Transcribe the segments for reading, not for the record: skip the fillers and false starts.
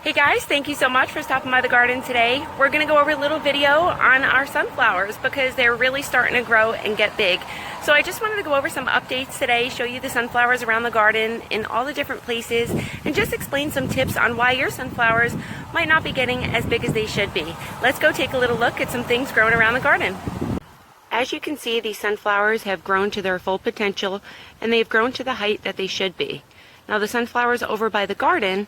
Hey guys, thank you so much for stopping by the garden today. We're going to go over a little video on our sunflowers because they're really starting to grow and get big. So I just wanted to go over some updates today, show you the sunflowers around the garden in all the different places, and just explain some tips on why your sunflowers might not be getting as big as they should be. Let's go take a little look at some things growing around the garden. As you can see, these sunflowers have grown to their full potential and they've grown to the height that they should be. Now the sunflowers over by the garden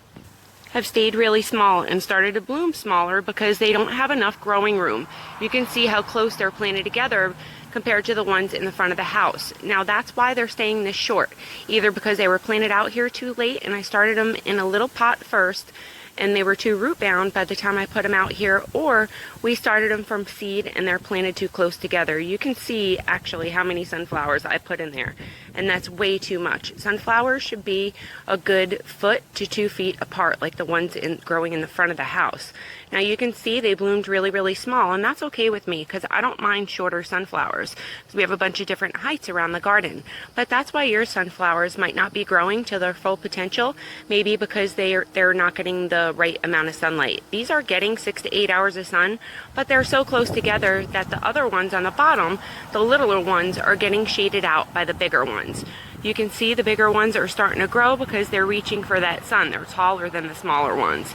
have stayed really small and started to bloom smaller because they don't have enough growing room. You can see how close they're planted together compared to the ones in the front of the house. Now that's why they're staying this short, either because they were planted out here too late and I started them in a little pot first and they were too root bound by the time I put them out here, or we started them from seed and they're planted too close together. You can see actually how many sunflowers I put in there, and that's way too much. Sunflowers should be a good 1 to 2 feet apart, like the ones growing in the front of the house. Now you can see they bloomed really small, and that's okay with me because I don't mind shorter sunflowers because we have a bunch of different heights around the garden. But that's why your sunflowers might not be growing to their full potential, maybe because they're not getting the right amount of sunlight. These are getting 6 to 8 hours of sun, but they're so close together that the other ones on the bottom, the littler ones, are getting shaded out by the bigger ones. You can see the bigger ones are starting to grow because they're reaching for that sun. They're taller than the smaller ones.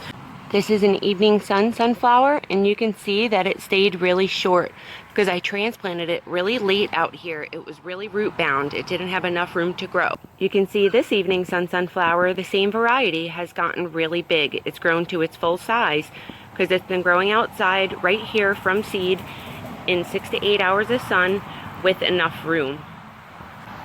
This is an evening sun sunflower, and you can see that it stayed really short because I transplanted it really late out here. It was really root bound. It didn't have enough room to grow. You can see this evening sun sunflower, the same variety, has gotten really big. It's grown to its full size because it's been growing outside right here from seed in 6 to 8 hours of sun with enough room.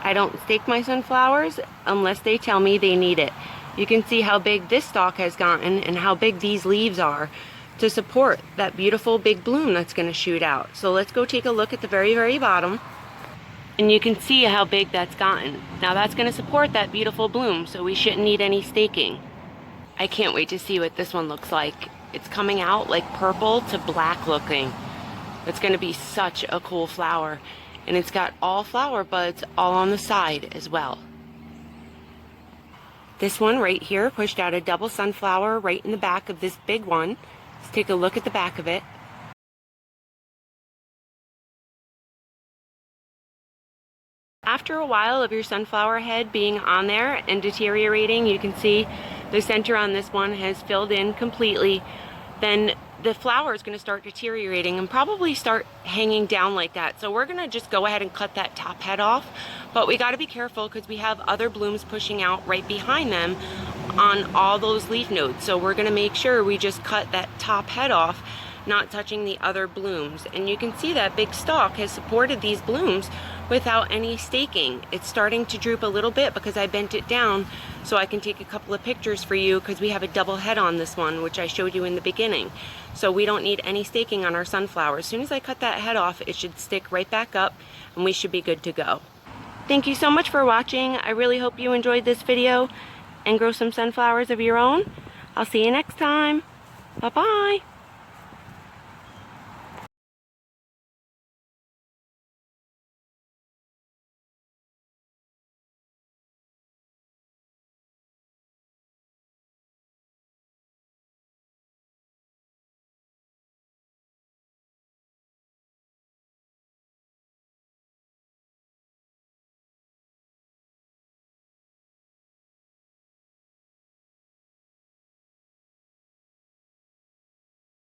I don't stake my sunflowers unless they tell me they need it. You can see how big this stalk has gotten and how big these leaves are to support that beautiful big bloom that's going to shoot out. So let's go take a look at the very bottom, and you can see how big that's gotten. Now that's going to support that beautiful bloom, so we shouldn't need any staking. I can't wait to see what this one looks like. It's coming out like purple to black looking. It's going to be such a cool flower, and it's got all flower buds all on the side as well. This one right here pushed out a double sunflower right in the back of this big one. Let's take a look at the back of it. After a while of your sunflower head being on there and deteriorating, you can see the center on this one has filled in completely. Then the flower is going to start deteriorating and probably start hanging down like that. So we're going to just go ahead and cut that top head off. But we got to be careful because we have other blooms pushing out right behind them on all those leaf nodes. So we're going to make sure we just cut that top head off, not touching the other blooms. And you can see that big stalk has supported these blooms without any staking. It's starting to droop a little bit because I bent it down so I can take a couple of pictures for you because we have a double head on this one, which I showed you in the beginning. So we don't need any staking on our sunflower. As soon as I cut that head off, it should stick right back up and we should be good to go. Thank you so much for watching. I really hope you enjoyed this video and grow some sunflowers of your own. I'll see you next time. Bye-bye.